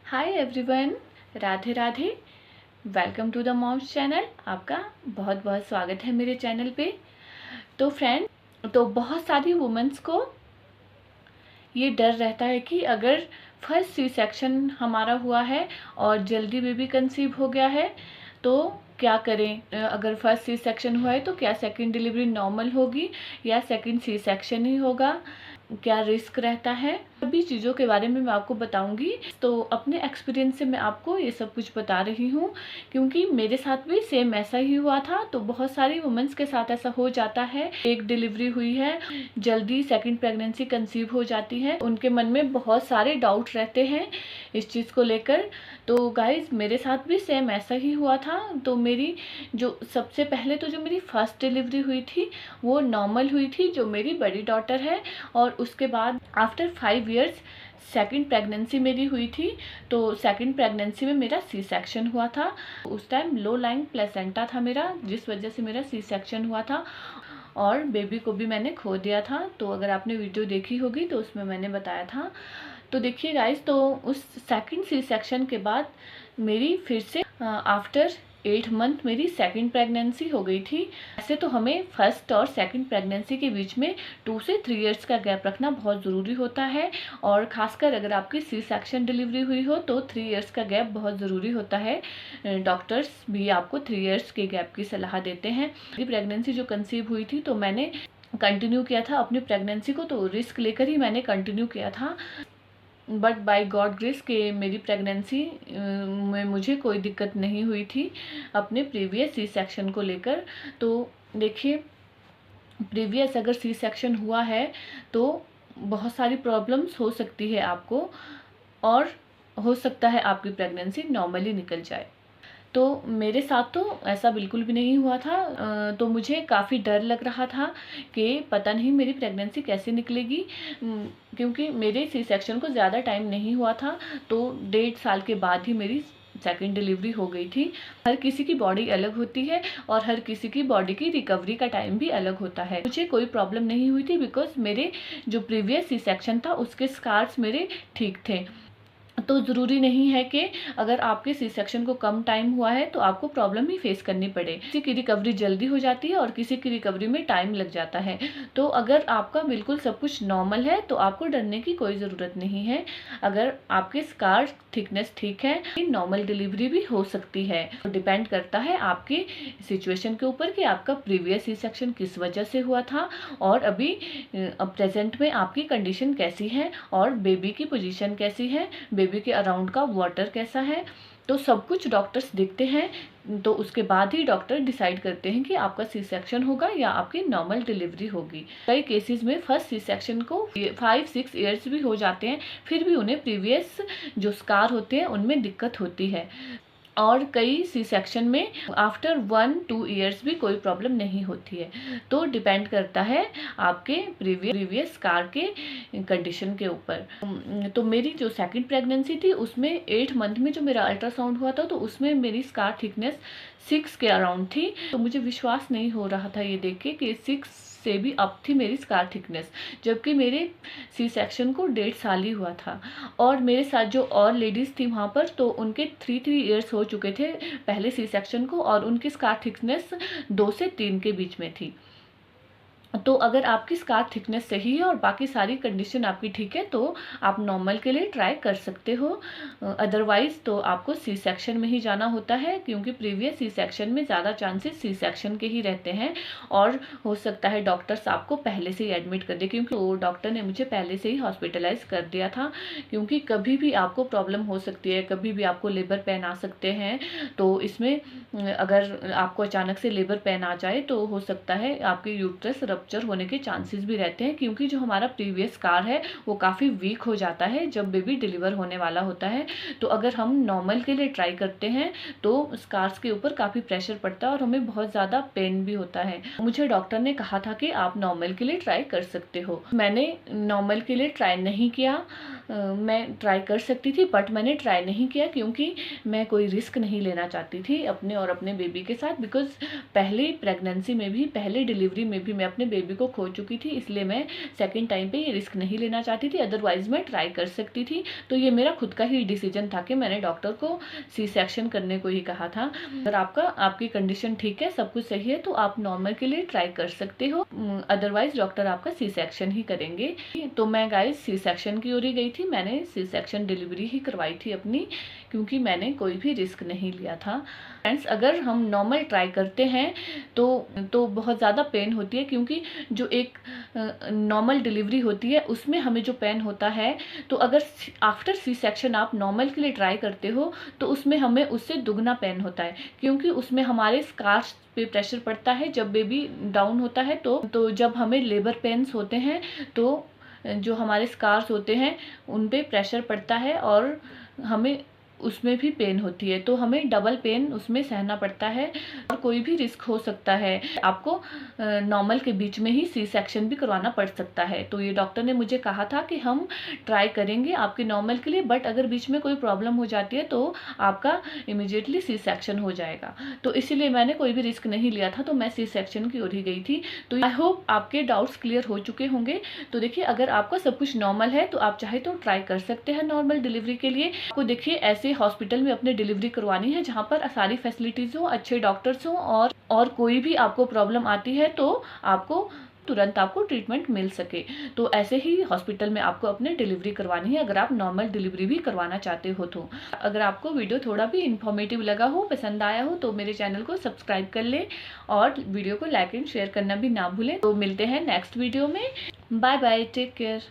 Hi everyone, Radhe Radhe. Welcome to the moms channel. आपका बहुत बहुत स्वागत है मेरे चैनल पे। तो फ्रेंड, तो बहुत सारी वुमेंस को ये डर रहता है कि अगर फर्स्ट सी सेक्शन हमारा हुआ है और जल्दी बेबी कंसीव हो गया है तो क्या करें। अगर फर्स्ट सी सेक्शन हुआ है तो क्या सेकंड डिलीवरी नॉर्मल होगी या सेकंड सी सेक्शन ही होगा, क्या रिस्क रहता है, सभी चीज़ों के बारे में मैं आपको बताऊंगी। तो अपने एक्सपीरियंस से मैं आपको ये सब कुछ बता रही हूँ क्योंकि मेरे साथ भी सेम ऐसा ही हुआ था। तो बहुत सारी वुमेंस के साथ ऐसा हो जाता है, एक डिलीवरी हुई है, जल्दी सेकंड प्रेगनेंसी कंसीव हो जाती है, उनके मन में बहुत सारे डाउट रहते हैं इस चीज़ को लेकर। तो गाइज मेरे साथ भी सेम ऐसा ही हुआ था। तो मेरी जो सबसे पहले तो जो मेरी फर्स्ट डिलीवरी हुई थी वो नॉर्मल हुई थी, जो मेरी बड़ी डॉटर है। और उसके बाद आफ्टर 5 इयर्स सेकंड प्रेगनेंसी मेरी हुई थी। तो सेकंड प्रेगनेंसी में मेरा सी सेक्शन हुआ था। उस टाइम लो लाइंग प्लेसेंटा था मेरा, जिस वजह से मेरा सी सेक्शन हुआ था और बेबी को भी मैंने खो दिया था। तो अगर आपने वीडियो देखी होगी तो उसमें मैंने बताया था। तो देखिए गाइस, तो उस सेकंड सी सेक्शन के बाद मेरी फिर से आफ्टर 8 मंथ मेरी सेकंड प्रेगनेंसी हो गई थी। ऐसे तो हमें फर्स्ट और सेकंड प्रेगनेंसी के बीच में 2 से 3 इयर्स का गैप रखना बहुत ज़रूरी होता है। और ख़ासकर अगर आपकी सी सेक्शन डिलीवरी हुई हो तो 3 इयर्स का गैप बहुत ज़रूरी होता है। डॉक्टर्स भी आपको 3 इयर्स के गैप की सलाह देते हैं। मेरी प्रेगनेंसी जो कंसीव हुई थी तो मैंने कंटिन्यू किया था अपनी प्रेगनेंसी को, तो रिस्क लेकर ही मैंने कंटिन्यू किया था। बट बाय गॉड ग्रेस के मेरी प्रेगनेंसी में मुझे कोई दिक्कत नहीं हुई थी अपने प्रीवियस सी सेक्शन को लेकर। तो देखिए, प्रीवियस अगर सी सेक्शन हुआ है तो बहुत सारी प्रॉब्लम्स हो सकती है आपको, और हो सकता है आपकी प्रेगनेंसी नॉर्मली निकल जाए। तो मेरे साथ तो ऐसा बिल्कुल भी नहीं हुआ था। तो मुझे काफ़ी डर लग रहा था कि पता नहीं मेरी प्रेगनेंसी कैसे निकलेगी, क्योंकि मेरे सी सेक्शन को ज़्यादा टाइम नहीं हुआ था। तो 1.5 साल के बाद ही मेरी सेकंड डिलीवरी हो गई थी। हर किसी की बॉडी अलग होती है और हर किसी की बॉडी की रिकवरी का टाइम भी अलग होता है। मुझे कोई प्रॉब्लम नहीं हुई थी बिकॉज मेरे जो प्रीवियस सी सेक्शन था उसके स्कार्स मेरे ठीक थे। तो ज़रूरी नहीं है कि अगर आपके सी सेक्शन को कम टाइम हुआ है तो आपको प्रॉब्लम ही फेस करनी पड़े। किसी की रिकवरी जल्दी हो जाती है और किसी की रिकवरी में टाइम लग जाता है। तो अगर आपका बिल्कुल सब कुछ नॉर्मल है तो आपको डरने की कोई ज़रूरत नहीं है। अगर आपके स्कार थिकनेस ठीक है, नॉर्मल डिलीवरी भी हो सकती है। तो डिपेंड करता है आपकी सिचुएशन के ऊपर कि आपका प्रीवियस सी सेक्शन किस वजह से हुआ था और अभी प्रेजेंट में आपकी कंडीशन कैसी है और बेबी की पोजीशन कैसी है, बेबी के अराउंड का वाटर कैसा है। तो सब कुछ डॉक्टर्स देखते हैं। तो उसके बाद ही डॉक्टर डिसाइड करते हैं कि आपका सी सेक्शन होगा या आपकी नॉर्मल डिलीवरी होगी। कई केसेस में फर्स्ट सी सेक्शन को 5-6 इयर्स भी हो जाते हैं, फिर भी उन्हें प्रीवियस जो स्कार होते हैं उनमें दिक्कत होती है। और कई सी सेक्शन में आफ्टर 1-2 इयर्स भी कोई प्रॉब्लम नहीं होती है। तो डिपेंड करता है आपके प्रीवियस स्कार के कंडीशन के ऊपर। तो मेरी जो सेकंड प्रेगनेंसी थी उसमें 8 मंथ में जो मेरा अल्ट्रासाउंड हुआ था तो उसमें मेरी स्कार थिकनेस 6 के अराउंड थी। तो मुझे विश्वास नहीं हो रहा था ये देख के कि 6 से भी अप थी मेरी स्कार थिकनेस, जबकि मेरे सी सेक्शन को 1.5 साल ही हुआ था। और मेरे साथ जो और लेडीज़ थी वहाँ पर तो उनके 3 इयर्स हो चुके थे पहले सी सेक्शन को और उनकी स्कार थिकनेस 2 से 3 के बीच में थी। तो अगर आपकी स्कार थिकनेस सही है और बाकी सारी कंडीशन आपकी ठीक है तो आप नॉर्मल के लिए ट्राई कर सकते हो। अदरवाइज़ तो आपको सी सेक्शन में ही जाना होता है, क्योंकि प्रीवियस सी सेक्शन में ज़्यादा चांसेस सी सेक्शन के ही रहते हैं। और हो सकता है डॉक्टर्स आपको पहले से ही एडमिट कर दे, क्योंकि वो डॉक्टर ने मुझे पहले से ही हॉस्पिटलाइज कर दिया था। क्योंकि कभी भी आपको प्रॉब्लम हो सकती है, कभी भी आपको लेबर पेन आ सकते हैं। तो इसमें अगर आपको अचानक से लेबर पेन आ जाए तो हो सकता है आपके यूट्रस रप्चर होने के चांसेस भी रहते हैं, क्योंकि जो हमारा प्रीवियस स्कार है वो काफ़ी वीक हो जाता है जब बेबी डिलीवर होने वाला होता है। तो अगर हम नॉर्मल के लिए ट्राई करते हैं तो स्कार्स के ऊपर काफ़ी प्रेशर पड़ता है और हमें बहुत ज़्यादा पेन भी होता है। मुझे डॉक्टर ने कहा था कि आप नॉर्मल के लिए ट्राई कर सकते हो। मैंने नॉर्मल के लिए ट्राई नहीं किया। मैं ट्राई कर सकती थी बट मैंने ट्राई नहीं किया क्योंकि मैं कोई रिस्क नहीं लेना चाहती थी अपने और अपने बेबी के साथ। बिकॉज पहले प्रेगनेंसी में भी, पहले डिलीवरी में भी मैं अपने बेबी को खो चुकी थी, इसलिए मैं सेकंड टाइम पे ये रिस्क नहीं लेना चाहती थी, अदरवाइज मैं ट्राई कर सकती थी। तो ये मेरा खुद का ही डिसीजन था कि मैंने डॉक्टर को सी सेक्शन करने को ही कहा था। अगर आपकी कंडीशन ठीक है, सब कुछ सही है, तो आप नॉर्मल के लिए ट्राई कर सकते हो, अदरवाइज डॉक्टर आपका सी सेक्शन ही करेंगे। तो मैं गाइस सी सेक्शन की ओर ही गई थी, मैंने सी सेक्शन डिलीवरी ही करवाई थी अपनी, क्योंकि मैंने कोई भी रिस्क नहीं लिया था। फ्रेंड्स, अगर हम नॉर्मल ट्राई करते हैं तो बहुत ज़्यादा पेन होती है, क्योंकि जो एक नॉर्मल डिलीवरी होती है उसमें हमें जो पेन होता है, तो अगर आफ्टर सी सेक्शन आप नॉर्मल के लिए ट्राई करते हो तो उसमें हमें उससे दुगना पेन होता है, क्योंकि उसमें हमारे स्कार्स पे प्रेशर पड़ता है जब बेबी डाउन होता है। तो जब हमें लेबर पेन्स होते हैं तो जो हमारे स्कार्स होते हैं उन पे प्रेशर पड़ता है और हमें उसमें भी पेन होती है, तो हमें डबल पेन उसमें सहना पड़ता है और कोई भी रिस्क हो सकता है। आपको नॉर्मल के बीच में ही सी सेक्शन भी करवाना पड़ सकता है। तो ये डॉक्टर ने मुझे कहा था कि हम ट्राई करेंगे आपके नॉर्मल के लिए, बट अगर बीच में कोई प्रॉब्लम हो जाती है तो आपका इमीडिएटली सी सेक्शन हो जाएगा। तो इसीलिए मैंने कोई भी रिस्क नहीं लिया था, तो मैं सी सेक्शन की ओर ही गई थी। तो आई होप आपके डाउट्स क्लियर हो चुके होंगे। तो देखिए, अगर आपका सब कुछ नॉर्मल है तो आप चाहे तो ट्राई कर सकते हैं नॉर्मल डिलीवरी के लिए। आपको देखिए ऐसे हॉस्पिटल में अपने डिलीवरी करवानी है जहाँ पर सारी फैसिलिटीज हो, अच्छे डॉक्टर्स हो, और कोई भी आपको प्रॉब्लम आती है तो आपको तुरंत आपको ट्रीटमेंट मिल सके। तो ऐसे ही हॉस्पिटल में आपको अपने डिलीवरी करवानी है, अगर आप नॉर्मल डिलीवरी भी करवाना चाहते हो तो। अगर आपको वीडियो थोड़ा भी इन्फॉर्मेटिव लगा हो, पसंद आया हो, तो मेरे चैनल को सब्सक्राइब कर ले और वीडियो को लाइक एंड शेयर करना भी ना भूलें। तो मिलते हैं नेक्स्ट वीडियो में। Bye bye, take care.